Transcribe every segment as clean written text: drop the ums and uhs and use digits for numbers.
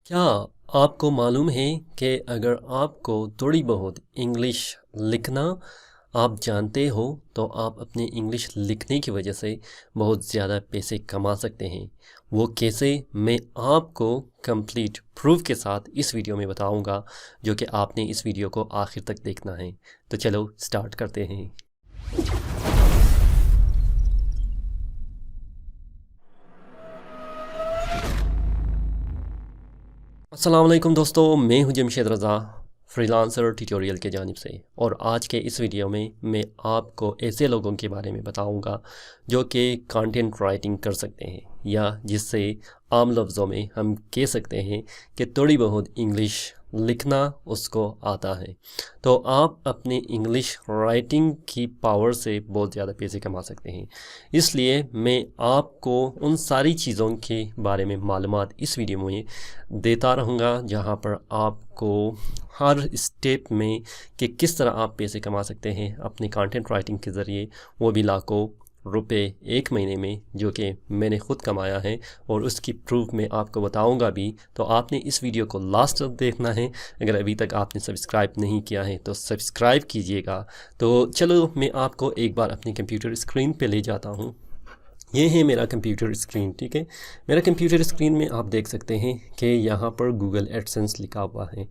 क्या आपको मालूम है कि अगर आपको थोड़ी बहुत इंग्लिश लिखना आप जानते हो तो आप अपनी इंग्लिश लिखने की वजह से बहुत ज़्यादा पैसे कमा सकते हैं। वो कैसे, मैं आपको कंप्लीट प्रूफ के साथ इस वीडियो में बताऊंगा, जो कि आपने इस वीडियो को आखिर तक देखना है। तो चलो स्टार्ट करते हैं। अस्सलाम वालेकुम दोस्तों, मैं हूं जमशेद रज़ा, फ्रीलांसर ट्यूटोरियल के जानिब से। और आज के इस वीडियो में मैं आपको ऐसे लोगों के बारे में बताऊंगा जो कि कंटेंट राइटिंग कर सकते हैं, या जिससे आम लफ्ज़ों में हम कह सकते हैं कि थोड़ी बहुत इंग्लिश लिखना उसको आता है। तो आप अपनी इंग्लिश राइटिंग की पावर से बहुत ज़्यादा पैसे कमा सकते हैं। इसलिए मैं आपको उन सारी चीज़ों के बारे में मालूमात इस वीडियो में देता रहूँगा, जहाँ पर आपको हर स्टेप में कि किस तरह आप पैसे कमा सकते हैं अपनी कंटेंट राइटिंग के ज़रिए, वो भी लाखों रुपए एक महीने में, जो कि मैंने ख़ुद कमाया है और उसकी प्रूफ मैं आपको बताऊंगा भी। तो आपने इस वीडियो को लास्ट तक देखना है। अगर अभी तक आपने सब्सक्राइब नहीं किया है तो सब्सक्राइब कीजिएगा। तो चलो मैं आपको एक बार अपनी कंप्यूटर स्क्रीन पे ले जाता हूँ। ये है मेरा कंप्यूटर स्क्रीन, ठीक है। मेरा कंप्यूटर स्क्रीन में आप देख सकते हैं कि यहाँ पर गूगल एडसेंस लिखा हुआ है।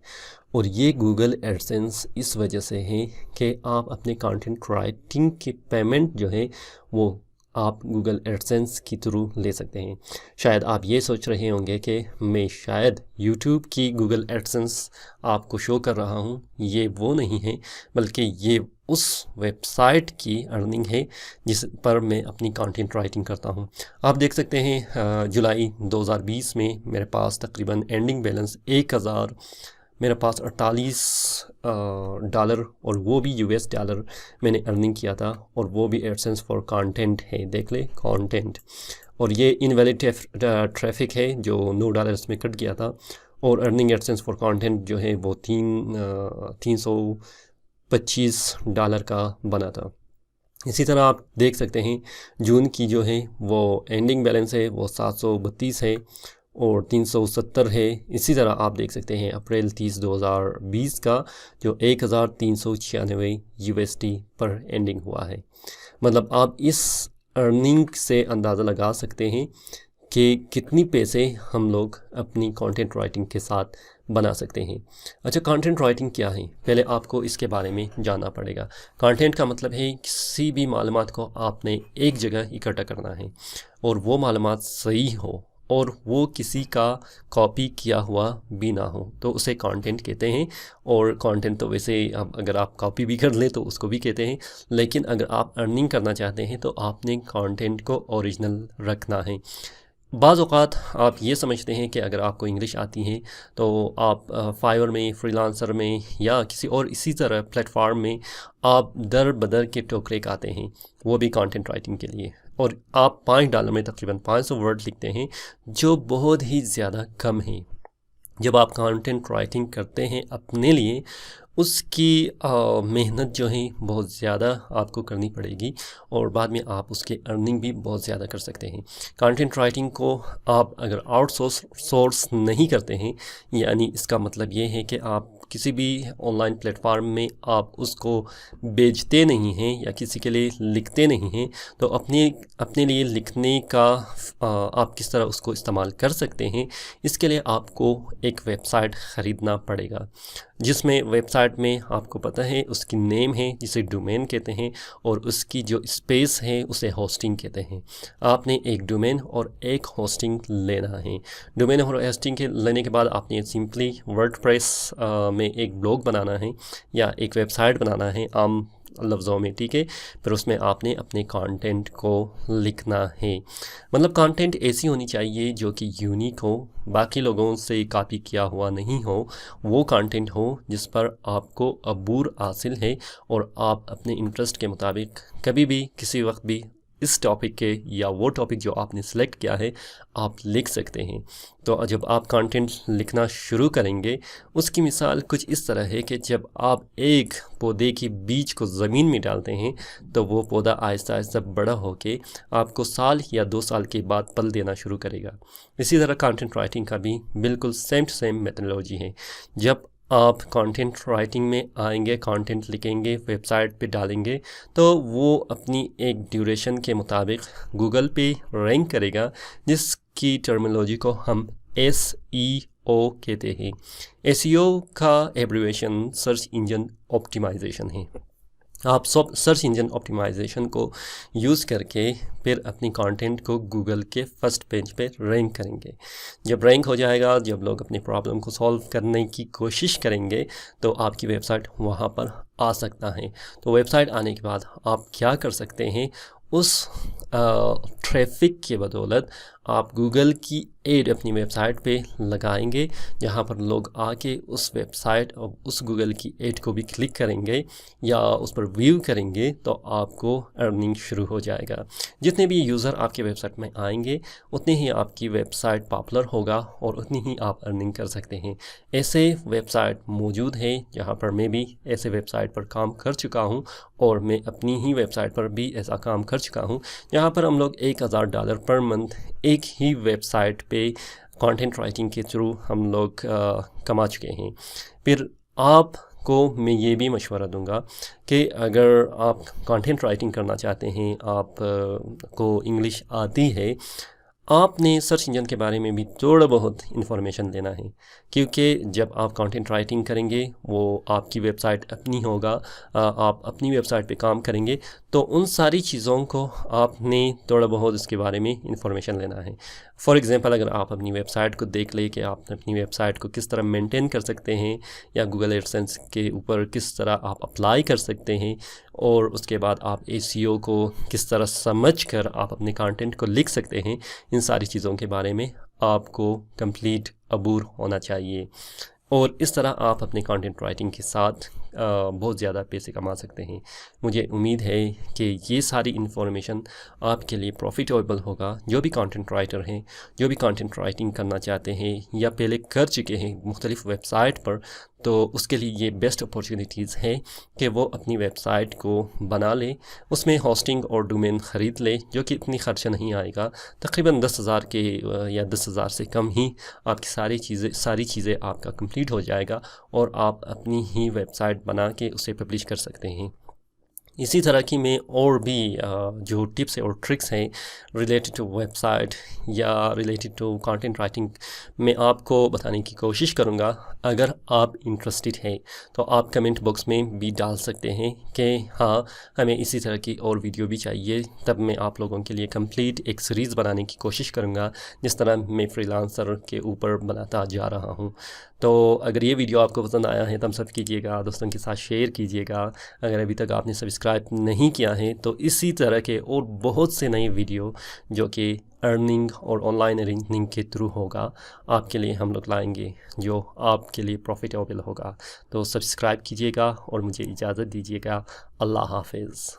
और ये गूगल एडसेंस इस वजह से है कि आप अपने कंटेंट राइटिंग की पेमेंट जो है वो आप गूगल एडसेंस के थ्रू ले सकते हैं। शायद आप ये सोच रहे होंगे कि मैं शायद यूट्यूब की गूगल एडसेंस आपको शो कर रहा हूँ। ये वो नहीं है, बल्कि ये उस वेबसाइट की अर्निंग है जिस पर मैं अपनी कंटेंट राइटिंग करता हूँ। आप देख सकते हैं जुलाई 2020 में मेरे पास तकरीबन एंडिंग बैलेंस 1000, मेरे पास 48 डॉलर, और वो भी यूएस डॉलर मैंने अर्निंग किया था। और वो भी एडसेंस फॉर कंटेंट है, देख ले कंटेंट। और ये इनवैलिड ट्रैफिक है जो $9 में कट गया था। और अर्निंग एडसेंस फॉर कंटेंट जो है वो 325 डॉलर का बना था। इसी तरह आप देख सकते हैं जून की जो है वो एंडिंग बैलेंस है वो 732 है और 370 है। इसी तरह आप देख सकते हैं अप्रैल 30 2020 का जो 1396 USD पर एंडिंग हुआ है। मतलब आप इस अर्निंग से अंदाज़ा लगा सकते हैं कि कितनी पैसे हम लोग अपनी कंटेंट राइटिंग के साथ बना सकते हैं। अच्छा, कंटेंट राइटिंग क्या है, पहले आपको इसके बारे में जानना पड़ेगा। कंटेंट का मतलब है किसी भी मालूमात को आपने एक जगह इकट्ठा करना है और वो मालूमात सही हो और वो किसी का कॉपी किया हुआ भी ना हो, तो उसे कंटेंट कहते हैं। और कंटेंट तो वैसे अब अगर आप कॉपी भी कर लें तो उसको भी कहते हैं, लेकिन अगर आप अर्निंग करना चाहते हैं तो आपने कंटेंट को ओरिजिनल रखना है। बाज़ औक़ात आप ये समझते हैं कि अगर आपको इंग्लिश आती है तो आप फाइवर में, फ्रीलांसर में या किसी और इसी तरह प्लेटफार्म में आप दर बदर के टोकरे आते हैं, वो भी कंटेंट राइटिंग के लिए। और आप $5 में तकरीबन 500 वर्ड लिखते हैं, जो बहुत ही ज़्यादा कम है। जब आप कंटेंट राइटिंग करते हैं अपने लिए, उसकी मेहनत जो है बहुत ज़्यादा आपको करनी पड़ेगी और बाद में आप उसके अर्निंग भी बहुत ज़्यादा कर सकते हैं। कंटेंट राइटिंग को आप अगर सोर्स नहीं करते हैं, यानी इसका मतलब ये है कि आप किसी भी ऑनलाइन प्लेटफार्म में आप उसको बेचते नहीं हैं या किसी के लिए लिखते नहीं हैं, तो अपने लिए लिखने का आप किस तरह उसको इस्तेमाल कर सकते हैं, इसके लिए आपको एक वेबसाइट ख़रीदना पड़ेगा। जिसमें वेबसाइट में आपको पता है उसकी नेम है जिसे डोमेन कहते हैं, और उसकी जो स्पेस है उसे होस्टिंग कहते हैं। आपने एक डोमेन और एक होस्टिंग लेना है। डोमेन और होस्टिंग के लेने के बाद आपने सिंपली वर्डप्रेस में एक ब्लॉग बनाना है या एक वेबसाइट बनाना है आम लफ्ज़ों में, ठीक है। फिर उसमें आपने अपने कंटेंट को लिखना है। मतलब कंटेंट ऐसी होनी चाहिए जो कि यूनिक हो, बाकी लोगों से कॉपी किया हुआ नहीं हो। वो कंटेंट हो जिस पर आपको अबूर हासिल है और आप अपने इंटरेस्ट के मुताबिक कभी भी किसी वक्त भी इस टॉपिक के या वो टॉपिक जो आपने सेलेक्ट किया है आप लिख सकते हैं। तो जब आप कंटेंट लिखना शुरू करेंगे उसकी मिसाल कुछ इस तरह है कि जब आप एक पौधे के बीज को ज़मीन में डालते हैं तो वो पौधा आहिस्ता आहिस्ता बड़ा होके आपको साल या 2 साल के बाद फल देना शुरू करेगा। इसी तरह कंटेंट राइटिंग का भी बिल्कुल सेम टू सेम मेथोडोलॉजी है। जब आप कंटेंट राइटिंग में आएंगे, कंटेंट लिखेंगे, वेबसाइट पे डालेंगे तो वो अपनी एक ड्यूरेशन के मुताबिक गूगल पे रैंक करेगा, जिसकी टर्मिनोलॉजी को हम SEO कहते हैं। SEO का एब्रीविएशन सर्च इंजन ऑप्टिमाइजेशन है। आप सब सर्च इंजन ऑप्टिमाइजेशन को यूज़ करके फिर अपनी कंटेंट को गूगल के फर्स्ट पेज पे रैंक करेंगे। जब रैंक हो जाएगा, जब लोग अपनी प्रॉब्लम को सॉल्व करने की कोशिश करेंगे तो आपकी वेबसाइट वहाँ पर आ सकता है। तो वेबसाइट आने के बाद आप क्या कर सकते हैं, उस ट्रैफिक के बदौलत आप गूगल की एड अपनी वेबसाइट पे लगाएंगे, जहाँ पर लोग आके उस वेबसाइट और उस गूगल की एड को भी क्लिक करेंगे या उस पर व्यू करेंगे तो आपको अर्निंग शुरू हो जाएगा। जितने भी यूज़र आपके वेबसाइट में आएंगे उतने ही आपकी वेबसाइट पॉपुलर होगा और उतनी ही आप अर्निंग कर सकते हैं। ऐसे वेबसाइट मौजूद हैं जहाँ पर मैं भी ऐसे वेबसाइट पर काम कर चुका हूँ और मैं अपनी ही वेबसाइट पर भी ऐसा काम कर चुका हूँ, जहाँ पर हम लोग $1000 पर मंथ एक ही वेबसाइट पे कंटेंट राइटिंग के थ्रू हम लोग कमा चुके हैं। फिर आपको मैं ये भी मशवरा दूंगा कि अगर आप कंटेंट राइटिंग करना चाहते हैं, आप को इंग्लिश आती है, आपने सर्च इंजन के बारे में भी थोड़ा बहुत इन्फॉर्मेशन लेना है, क्योंकि जब आप कंटेंट राइटिंग करेंगे वो आपकी वेबसाइट अपनी होगा, आप अपनी वेबसाइट पे काम करेंगे तो उन सारी चीज़ों को आपने थोड़ा बहुत इसके बारे में इन्फॉर्मेशन लेना है। फॉर एग्ज़ाम्पल, अगर आप अपनी वेबसाइट को देख ले कि आप अपनी वेबसाइट को किस तरह मेंटेन कर सकते हैं या गूगल एडसेंस के ऊपर किस तरह आप अप्लाई कर सकते हैं, और उसके बाद आप SEO को किस तरह समझ कर आप अपने कंटेंट को लिख सकते हैं, इन सारी चीज़ों के बारे में आपको कंप्लीट अबूर होना चाहिए। और इस तरह आप अपने कंटेंट राइटिंग के साथ बहुत ज़्यादा पैसे कमा सकते हैं। मुझे उम्मीद है कि ये सारी इन्फॉर्मेशन आपके लिए प्रॉफिटेबल होगा। जो भी कंटेंट राइटर हैं, जो भी कंटेंट राइटिंग करना चाहते हैं या पहले कर चुके हैं मुख्तलिफ़ वेबसाइट पर, तो उसके लिए ये बेस्ट अपॉर्चुनिटीज़ हैं कि वो अपनी वेबसाइट को बना लें, उसमें होस्टिंग और डोमेन ख़रीद लें, जो कि इतनी खर्चा नहीं आएगा। तकरीबन 10,000 के या 10,000 से कम ही आपकी सारी चीज़ें आपका कंप्लीट हो जाएगा और आप अपनी ही वेबसाइट बना के उसे पब्लिश कर सकते हैं। इसी तरह की मैं और भी जो टिप्स और ट्रिक्स हैं रिलेटेड टू वेबसाइट या रिलेटेड टू कंटेंट राइटिंग मैं आपको बताने की कोशिश करूँगा। अगर आप इंटरेस्टेड हैं तो आप कमेंट बॉक्स में भी डाल सकते हैं कि हाँ, हमें इसी तरह की और वीडियो भी चाहिए। तब मैं आप लोगों के लिए कंप्लीट एक सीरीज़ बनाने की कोशिश करूँगा, जिस तरह मैं फ्रीलांसर के ऊपर बनाता जा रहा हूँ। तो अगर ये वीडियो आपको पसंद आया है थम्स अप कीजिएगा, दोस्तों के साथ शेयर कीजिएगा। अगर अभी तक आपने सब्सक्राइब नहीं किया है तो इसी तरह के और बहुत से नए वीडियो जो कि अर्निंग और ऑनलाइन अर्निंग के थ्रू होगा आपके लिए हम लोग लाएंगे, जो आपके लिए प्रॉफिटेबल होगा। तो सब्सक्राइब कीजिएगा और मुझे इजाज़त दीजिएगा। अल्लाह हाफिज़।